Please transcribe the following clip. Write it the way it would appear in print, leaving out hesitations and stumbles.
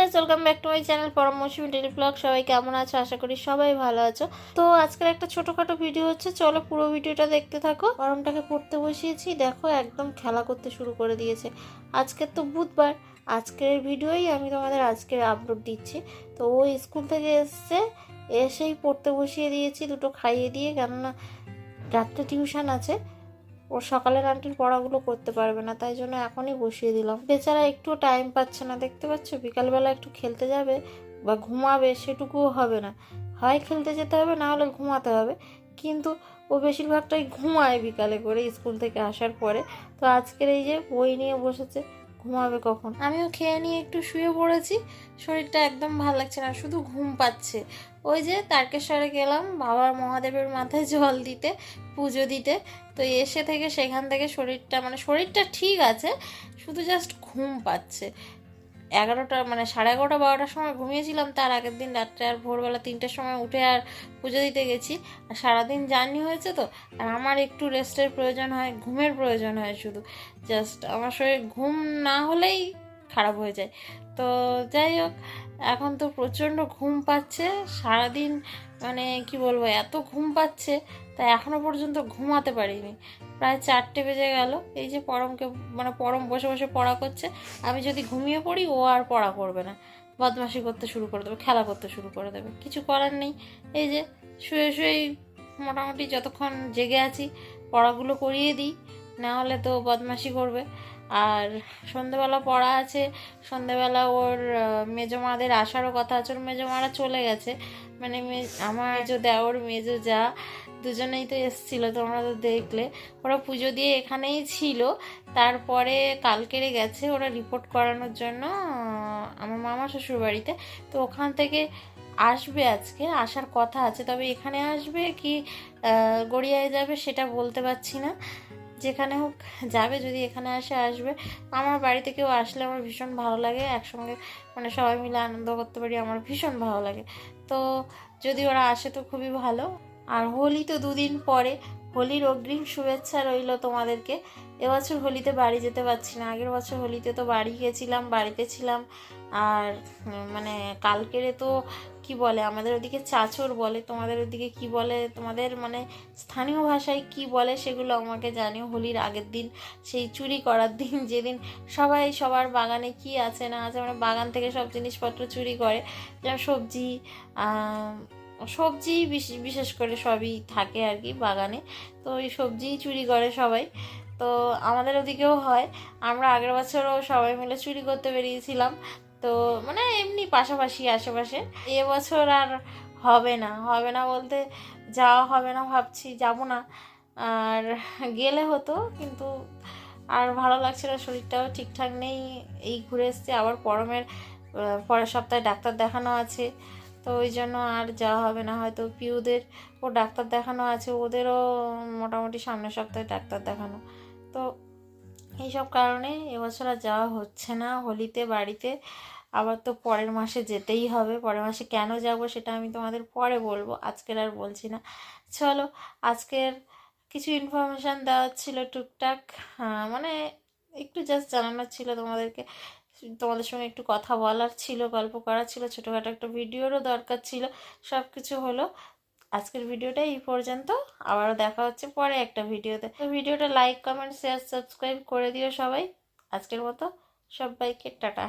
Guys, welcome back to my channel পরম মৌসুমী daily blog. সবাই কেমন আছো? আশা করি সবাই ভালো আছো। তো আজকের একটা ছোটখাটো ভিডিও হচ্ছে, চলো পুরো ভিডিওটা দেখতে থাকো। পরমটাকে পড়তে বসিয়েছি, দেখো একদম খেলা করতে শুরু করে দিয়েছে। আজকের তো বুধবার, আজকের ভিডিওই আমি তোমাদের আজকের আপলোড দিচ্ছি। তো ও স্কুল থেকে এসছে, এসেই পড়তে বসিয়ে দিয়েছি, দুটো খাইয়ে দিয়ে, কেননা রাত্রে টিউশন আছে। ওর সকালের আন্টির পড়াগুলো করতে পারবে না, তাই জন্য এখনই বসিয়ে দিলাম। বেচারা একটু টাইম পাচ্ছে না, দেখতে পাচ্ছ, বিকালবেলা একটু খেলতে যাবে বা ঘুমাবে সেটুকুও হবে না। হয় খেলতে যেতে হবে, না হলে ঘুমাতে হবে। কিন্তু ও বেশিরভাগটাই ঘুমায় বিকালে করে স্কুল থেকে আসার পরে। তো আজকের এই যে বই নিয়ে বসেছে, ঘুমাবে কখন। আমিও খেয়ে নিয়ে একটু শুয়ে পড়েছি, শরীরটা একদম ভালো লাগছে না, শুধু ঘুম পাচ্ছে। ওই যে তারকেশ্বরে গেলাম বাবার মহাদেবের মাথায় জল দিতে, পুজো দিতে। তো এসে থেকে সেখান থেকে শরীরটা ঠিক আছে, শুধু জাস্ট ঘুম পাচ্ছে। 11টা 11:30 12টার সময় ঘুমিয়েছিলাম, তার আগের দিন রাত্রে আর ভোরবেলা 3টের সময় উঠে আর পুজো দিতে গেছি। আর সারাদিন জার্নি হয়েছে তো, আর আমার একটু রেস্টের প্রয়োজন হয়, ঘুমের প্রয়োজন হয় শুধু। জাস্ট আমার শরীর ঘুম না হলেই খারাপ হয়ে যায়। তো যাই হোক, এখন তো প্রচণ্ড ঘুম পাচ্ছে সারাদিন, কি বলবো, এত ঘুম পাচ্ছে, তাই এখনও পর্যন্ত ঘুমাতে পারিনি। প্রায় 4টে বেজে গেল। এই যে পরম বসে বসে পড়া করছে। আমি যদি ঘুমিয়ে পড়ি, ও আর পড়া করবে না, বদমাশি করতে শুরু করে দেবে, খেলা করতে শুরু করে দেবে। কিছু করার নেই, এই যে শুয়ে শুয়েই মোটামুটি যতক্ষণ জেগে আছি পড়াগুলো করিয়ে দিই, না হলে তো বদমাশি করবে। আর সন্ধেবেলা পড়া আছে, সন্ধেবেলা ওর মেজো মাদের আসারও কথা আছে। ওর মেজো মারা চলে গেছে, আমার মেজো দেওর মেজো যা দুজনেই তো এসেছিলো, তোমরা তো দেখলে। ওরা পুজো দিয়ে এখানেই ছিল, তারপরে কালকেরে গেছে ওরা রিপোর্ট করানোর জন্য আমার মামা শ্বশুর বাড়িতে। তো ওখান থেকে আসবে, আজকে আসার কথা আছে, তবে এখানে আসবে কি গড়িয়ায় যাবে সেটা বলতে পারছি না। যেখানে হোক যাবে, যদি এখানে আসবে। আমার বাড়িতে কেউ আসলে আমার ভীষণ ভালো লাগে, একসঙ্গে সবাই মিলে আনন্দ করতে পারি, আমার ভীষণ ভালো লাগে। তো যদি ওরা আসে তো খুবই ভালো। আর হোলি তো 2 দিন পরে, হোলির অগ্রিম শুভেচ্ছা রইল তোমাদেরকে। এবছর হোলিতে বাড়ি যেতে পারছি না, আগের বছর হোলিতে তো বাড়ি গেছিলাম, বাড়িতে ছিলাম। আর কালকেরে তো কি বলে, আমাদের ওদিকে চাচর বলে, তোমাদের ওদিকে কি বলে, তোমাদের স্থানীয় ভাষায় কি বলে সেগুলো আমাকে জানিও। হোলির আগের দিন, সেই চুরি করার দিন, যেদিন সবাই সবার বাগানে কি আছে না আছে, বাগান থেকে সব জিনিসপত্র চুরি করে, যেমন সবজি সবজি বিশেষ করে সবই থাকে আর কি বাগানে। তো ওই সবজিই চুরি করে সবাই। তো আমাদের ওদিকেও হয়। আমরা আগের বছরও সবাই মিলে চুরি করতে বেরিয়েছিলাম। তো এমনি পাশাপাশি আশেপাশে। এবছর আর হবে না বলতে, যাওয়া হবে না, ভাবছি যাব না। আর গেলে হতো, কিন্তু আর ভালো লাগছে না, শরীরটাও ঠিকঠাক নেই। এই ঘুরে এসছে, আবার পরের সপ্তাহে ডাক্তার দেখানো আছে। তো ওই জন্য আর যাওয়া হবে না। হয়তো পিউদের ও ডাক্তার দেখানো আছে, ওদেরও মোটামুটি সামনের সপ্তাহে ডাক্তার দেখানো। তো এইসব কারণে এবছর আর যাওয়া হচ্ছে না হোলিতে বাড়িতে। আবার তো পরের মাসে যেতেই হবে, পরের মাসে কেন যাব সেটা আমি তোমাদের পরে বলবো, আজকের আর বলছি না। চলো, আজকের কিছু ইনফরমেশান দেওয়ার ছিল টুকটাক, একটু জাস্ট জানানোর ছিল তোমাদেরকে, তোমাদের সঙ্গে একটু কথা বলার ছিল, গল্প করার ছিল, ছোটোখাটো একটা ভিডিওরও দরকার ছিল। সব কিছু হলো। আজকের ভিডিওটা এই পর্যন্ত, আবারও দেখা হচ্ছে পরে একটা ভিডিওতে। তো ভিডিওটা লাইক, কমেন্ট, শেয়ার, সাবস্ক্রাইব করে দিও সবাই। আজকের মতো সবাইকে টাটা।